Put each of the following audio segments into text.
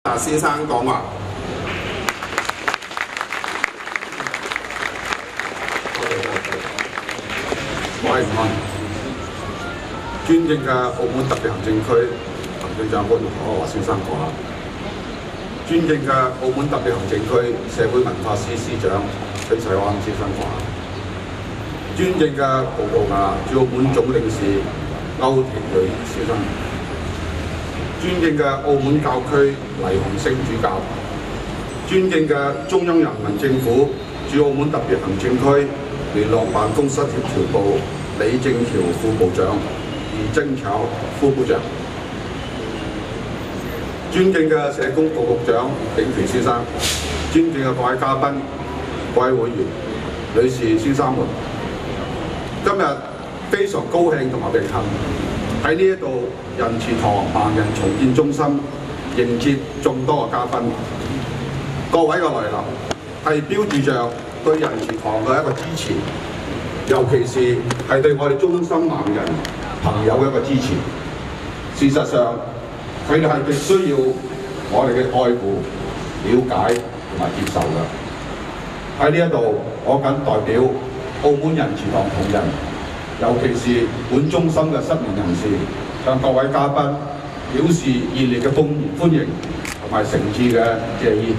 先生講話。我係吳漢，尊敬嘅澳門特別行政區行政長官何華先生講啦。尊敬嘅澳門特別行政區社會文化司司長許世安先生講啦。尊敬嘅葡萄牙駐澳門總領事歐廷瑞先生。尊敬嘅澳門教區黎鴻升主教，尊敬嘅中央人民政府駐澳門特別行政區聯絡辦公室協調部李正橋副部長、余正巧副部長，尊敬嘅社工局局長葉景權先生，尊敬嘅各位嘉賓、各位會員、女士、先生們，今日非常高興同埋榮幸喺呢一度仁慈堂盲人重建中心迎接眾多嘅嘉賓，各位嘅來臨係標誌着對仁慈堂嘅一個支持，尤其是係對我哋中心盲人朋友嘅一個支持。事實上，佢哋係極需要我哋嘅愛護、了解同埋接受嘅。喺呢一度，我謹代表澳門仁慈堂同仁，尤其是本中心嘅失明人士，向各位嘉賓表示熱烈嘅歡迎同埋誠摯嘅謝意。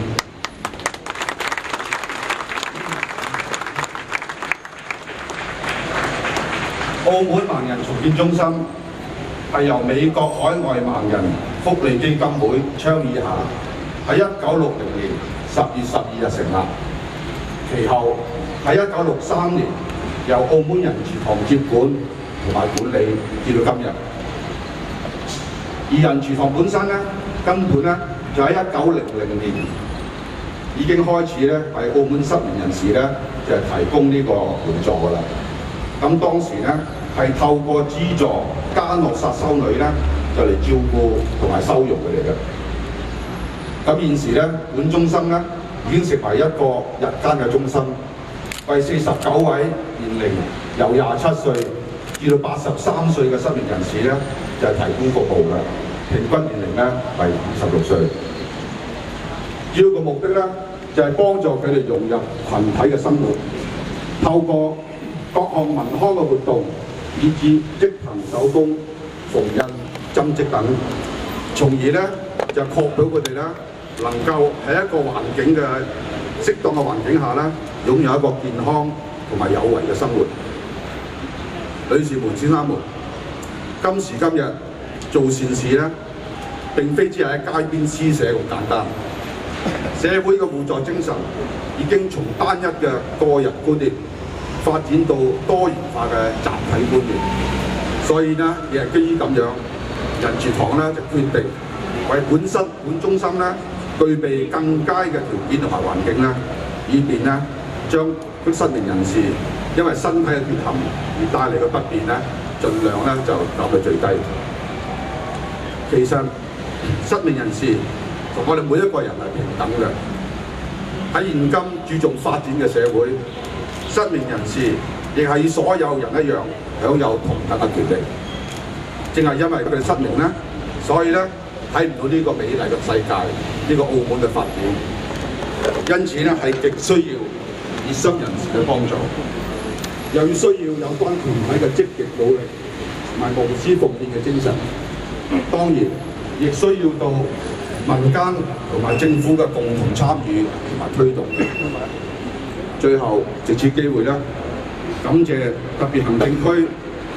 澳門盲人重建中心係由美國海外盲人福利基金會倡議下，喺1960年10月12日成立，其後喺1963年由澳門仁慈堂接管同埋管理至到今日。而仁慈堂本身咧，根本咧就喺1900年已經開始咧為澳門失明人士咧就係提供呢個援助㗎啦。咁當時咧係透過資助嘉諾撒修女咧就嚟照顧同埋收容佢哋嘅。咁現時咧本中心咧已經成為一個日間嘅中心，為49位年齡由27歲至到83歲嘅失明人士咧就係提供服務嘅，平均年齡咧為56歲。主要嘅目的咧就係幫助佢哋融入群體嘅生活，透過各項文康嘅活動，以至職憑手工、縫紉、針織等，從而咧就確保佢哋咧能夠喺一個環境嘅適當嘅環境下咧，擁有一個健康同埋有為嘅生活。女士們、先生們，今時今日做善事咧，並非只係喺街邊施捨咁簡單。社會嘅互助精神已經從單一嘅個人觀念發展到多元化嘅集體觀念，所以呢，亦係基於咁樣，仁慈堂咧就決定為本中心咧具備更佳嘅條件同埋環境咧，以便咧將失明人士因為身體嘅缺陷而帶嚟嘅不便咧，盡量咧就降到最低。其實失明人士同我哋每一個人係平等嘅。喺現今注重發展嘅社會，失明人士亦係與所有人一樣享有同等嘅權利。正係因為佢哋失明咧，所以咧睇唔到呢個美麗嘅世界，呢個澳門嘅發展。因此咧係極需要熱心人士嘅幫助，又要需要有關團體嘅積極努力同埋無私奉獻嘅精神。當然，亦需要到民間同埋政府嘅共同參與同埋推動。最後，藉此機會咧，感謝特別行政區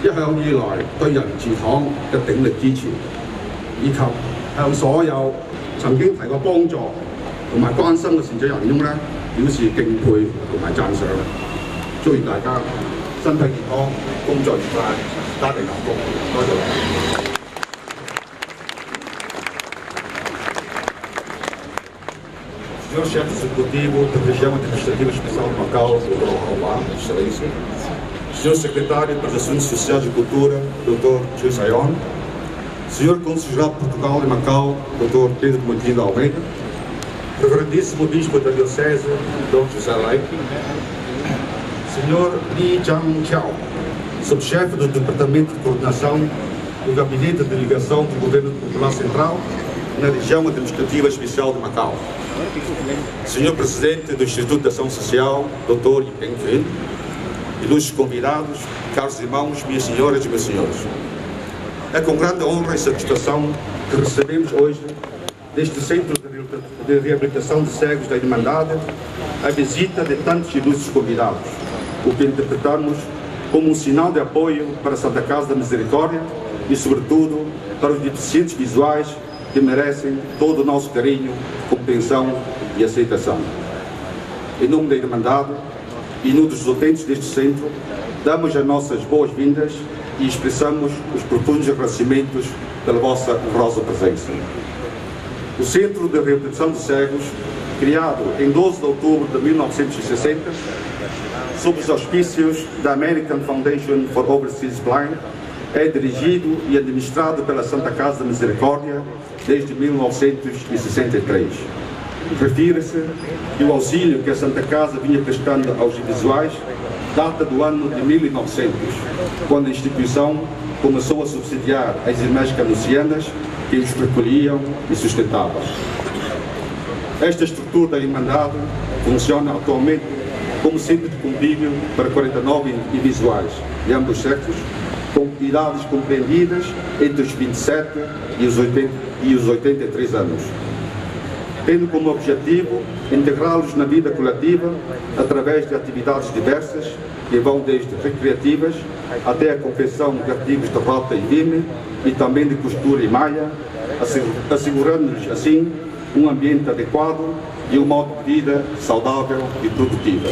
一向以來對仁慈堂嘅鼎力支持，以及向所有曾經提過幫助同埋關心嘅善長仁翁咧表示敬佩同埋讚賞。祝願大家身體健康、工作愉快、家庭幸福。多謝。Senhor chefe executivo da região administrativa especial de Macau, Dr. Alvar, Excelência. Senhor secretário das Assuntos Sociais e Cultura, Dr. José Saion. Senhor Cônsul-Geral de Portugal em Macau, Dr. Pedro Montino Almeida. Reverendíssimo Bispo da Diocese, Dr. José Leite. Senhor Li Jiang-Qiao, subchefe do Departamento de Coordenação do Gabinete de Delegação do Governo Popular Central, na região administrativa especial de Macau. Senhor Presidente do Instituto de Ação Social, Dr. Yipeng Kun, ilustres convidados, caros irmãos, minhas senhoras e meus senhores. É com grande honra e satisfação que recebemos hoje, deste Centro de Reabilitação de Cegos da Irmandade, a visita de tantos ilustres convidados, o que interpretamos como um sinal de apoio para a Santa Casa da Misericórdia e, sobretudo, para os deficientes visuais que merecem todo o nosso carinho, compreensão e aceitação. Em nome da Irmandade e no dos utentes deste centro, damos as nossas boas-vindas e expressamos os profundos agradecimentos pela vossa honrosa presença. O Centro de Reabilitação de Cegos, criado em 12 de outubro de 1960, sob os auspícios da American Foundation for Overseas Blind, é dirigido e administrado pela Santa Casa da Misericórdia desde 1963. Refere-se que o auxílio que a Santa Casa vinha prestando aos invisuais data do ano de 1900, quando a instituição começou a subsidiar as irmãs canucianas que os recolhiam e sustentavam. Esta estrutura da Irmandade funciona atualmente como centro de convívio para 49 invisuais de ambos sexos, com idades compreendidas entre os 27 e os 83 anos, tendo como objetivo integrá-los na vida coletiva através de atividades diversas que vão desde recreativas até a confecção de artigos de rota e vime e também de costura e malha, assegurando-lhes assim um ambiente adequado e um modo de vida saudável e produtivo.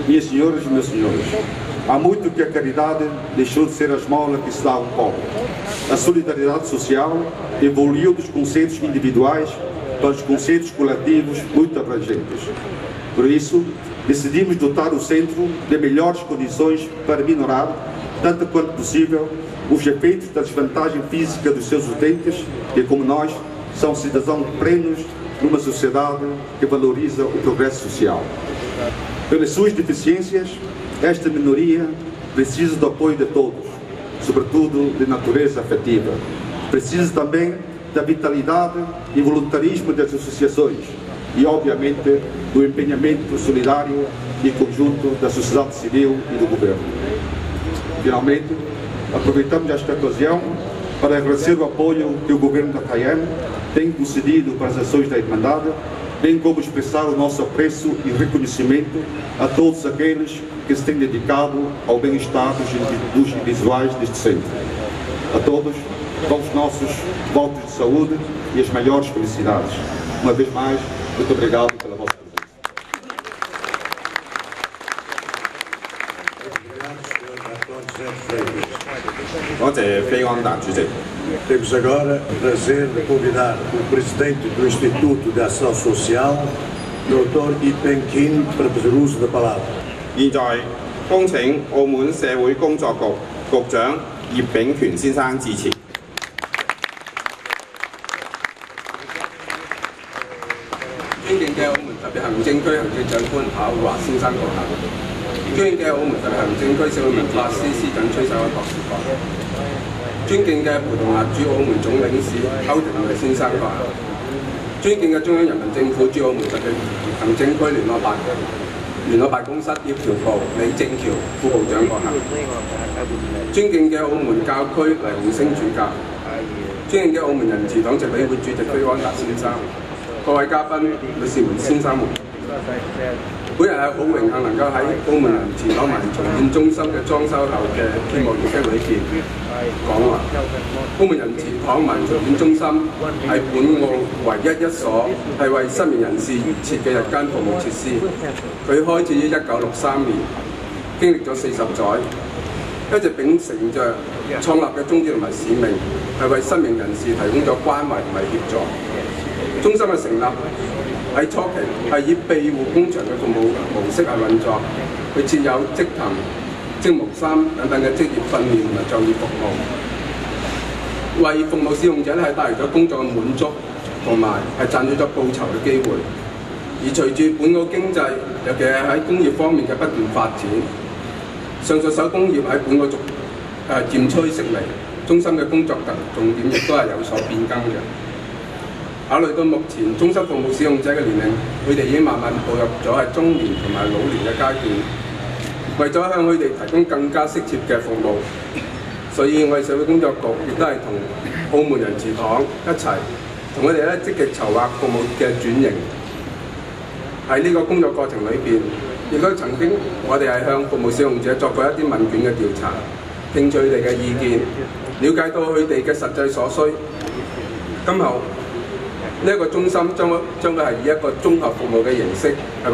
Minhas senhoras e meus senhores, há muito que a caridade deixou de ser a esmola que se dá ao pobre. A solidariedade social evoluiu dos conceitos individuais para os conceitos coletivos muito abrangentes. Por isso, decidimos dotar o centro de melhores condições para minorar, tanto quanto possível, os efeitos da desvantagem física dos seus utentes, que, como nós, são cidadãos plenos numa sociedade que valoriza o progresso social. Pelas suas deficiências, esta minoria precisa do apoio de todos, sobretudo de natureza afetiva. Precisa também da vitalidade e voluntarismo das associações e, obviamente, do empenhamento solidário e conjunto da sociedade civil e do governo. Finalmente, aproveitamos esta ocasião para agradecer o apoio que o governo da CAIEM tem concedido para as ações da Irmandade, bem como expressar o nosso apreço e reconhecimento a todos aqueles que se têm dedicado ao bem-estar dos visuais deste centro. A todos, com os nossos votos de saúde e as maiores felicidades. Uma vez mais, muito obrigado pela vossa presença. Temos agora o prazer de convidar o Presidente do Instituto de Ação Social, Dr. Yipeng Kun, para fazer uso da palavra. 現在恭請澳門社會工作局局長葉炳權先生致辭。尊敬嘅澳門特別行政區行政長官考華先生閣下，尊敬嘅澳門特別行政區社會文化司司長崔世安博士閣下，尊敬嘅陪同亞駐澳門總領事歐廷偉先生閣下，尊敬嘅中央人民政府駐澳門特別行政區聯絡辦公室協調部李正橋副部長閣下，尊敬嘅澳門教區黎鴻升主教，尊敬嘅澳門人慈黨籍委會主席菲安達先生，各位嘉賓、女士們、先生們，本人係好榮幸能夠喺澳門人慈黨文重建中心嘅裝修後嘅揭幕儀式裏邊講話。澳門人慈黨文重建中心係本澳唯一一所係為失明人士而設嘅日間服務設施。佢開始於1963年，經歷咗40載，一直秉承着創立嘅宗旨同埋使命，係為失明人士提供咗關懷同埋協助。中心嘅成立喺初期係以庇護工場嘅服務模式係運作，佢設有職藤、職務衫等等嘅職業訓練同埋就業服務，為服務使用者係帶來咗工作嘅滿足，同埋係賺取咗報酬嘅機會。而隨住本澳經濟，尤其係喺工業方面嘅不斷發展，上述手工業喺本澳漸趨式微，中心嘅工作重點亦都係有所變更嘅。考慮到目前中心服務使用者嘅年齡，佢哋已經慢慢步入咗係中年同埋老年嘅階段，為咗向佢哋提供更加適切嘅服務，所以我哋社會工作局亦都係同澳門人祠堂一齊，同佢哋咧積極籌劃服務嘅轉型。喺呢個工作過程裏邊，亦都曾經我哋係向服務使用者作過一啲問卷嘅調查，聽取佢哋嘅意見，了解到佢哋嘅實際所需。今後呢一個中心將會係以一個綜合服務嘅形式係